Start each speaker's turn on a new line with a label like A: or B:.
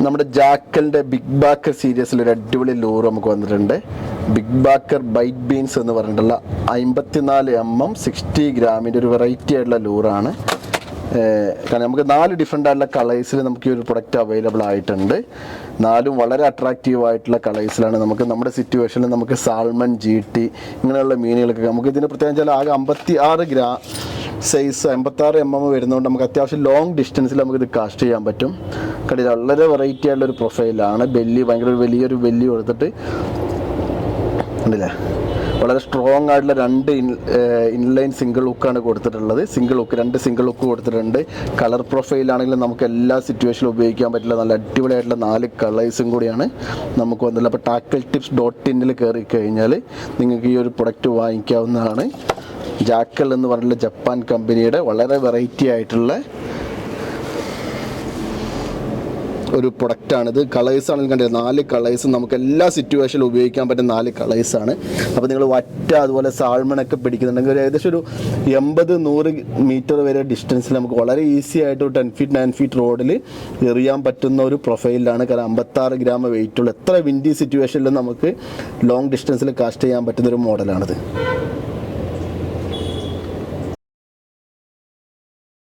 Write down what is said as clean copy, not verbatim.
A: നമ്മുടെ ജാക്കലിൻ്റെ ബിഗ് ബാക്കർ സീരീസിൽ ഒരു അടിപൊളി ലൂറ് നമുക്ക് വന്നിട്ടുണ്ട്. ബിഗ് ബാക്കർ ബൈറ്റ് ബീൻസ് എന്ന് പറഞ്ഞിട്ടുള്ള 54 mm 60 ഗ്രാമിൻ്റെ ഒരു വെറൈറ്റി ആയിട്ടുള്ള ലൂറാണ്. കാരണം നമുക്ക് 4 ഡിഫറെൻ്റ് ആയിട്ടുള്ള കളേഴ്സിൽ നമുക്ക് ഈ ഒരു പ്രൊഡക്റ്റ് അവൈലബിൾ ആയിട്ടുണ്ട്. 4 വളരെ അട്രാക്റ്റീവ് ആയിട്ടുള്ള കളേഴ്സിലാണ്. നമുക്ക് നമ്മുടെ സിറ്റുവേഷനിൽ നമുക്ക് സാൽമൺ, GT ഇങ്ങനെയുള്ള മീനുകളൊക്കെ നമുക്ക് ഇതിന് പ്രത്യേകം ആകെ 56 സൈസ് 56 mm വരുന്നതുകൊണ്ട് നമുക്ക് അത്യാവശ്യം ലോങ് ഡിസ്റ്റൻസിൽ നമുക്കിത് കാസ്റ്റ് ചെയ്യാൻ പറ്റും. കണ്ടില്ല, വളരെ വെറൈറ്റി ആയിട്ടുള്ളൊരു പ്രൊഫൈലാണ്. ബെല്ലി ഭയങ്കര വലിയൊരു ബെല്ലി കൊടുത്തിട്ട് കണ്ടില്ലേ, വളരെ സ്ട്രോങ് ആയിട്ടുള്ള 2 ഇൻലൈൻ സിംഗിൾ ഹുക്കാണ് കൊടുത്തിട്ടുള്ളത്. രണ്ട് സിംഗിൾ ഹുക്ക് കൊടുത്തിട്ടുണ്ട്. കളർ പ്രൊഫൈലാണെങ്കിലും നമുക്ക് എല്ലാ സിറ്റുവേഷനിലും ഉപയോഗിക്കാൻ പറ്റില്ല. നല്ല അടിപൊളിയായിട്ടുള്ള 4 കളേഴ്സും കൂടിയാണ് നമുക്ക് വന്നിട്ടുള്ളത്. അപ്പോൾ tackle-tips.in കയറി കഴിഞ്ഞാൽ നിങ്ങൾക്ക് ഈ ഒരു പ്രൊഡക്റ്റ് വാങ്ങിക്കാവുന്നതാണ്. ജാക്കൽ എന്ന് പറഞ്ഞിട്ടുള്ള ജപ്പാൻ കമ്പനിയുടെ വളരെ വെറൈറ്റി ആയിട്ടുള്ള ഒരു പ്രൊഡക്റ്റാണിത്. കളേഴ്സാണെങ്കിലും കണ്ടില്ല, 4 കളേഴ്സും നമുക്ക് എല്ലാ സിറ്റുവേഷനിലും ഉപയോഗിക്കാൻ പറ്റുന്ന 4 കളേഴ്സാണ്. അപ്പോൾ നിങ്ങൾ വറ്റ അതുപോലെ സാൾമണൊക്കെ പിടിക്കുന്നുണ്ടെങ്കിൽ ഒരു ഏകദേശം ഒരു 80-100 മീറ്റർ വരെ ഡിസ്റ്റൻസിൽ നമുക്ക് വളരെ ഈസി ആയിട്ട് ഒരു 10 feet 9 feet റോഡിൽ എറിയാൻ പറ്റുന്ന ഒരു പ്രൊഫൈലാണ്. കാരണം 56 ഗ്രാം വെയിറ്റുള്ള എത്ര വിൻഡി സിറ്റുവേഷനിലും നമുക്ക് ലോങ് ഡിസ്റ്റൻസിൽ കാസ്റ്റ് ചെയ്യാൻ പറ്റുന്നൊരു മോഡലാണിത്.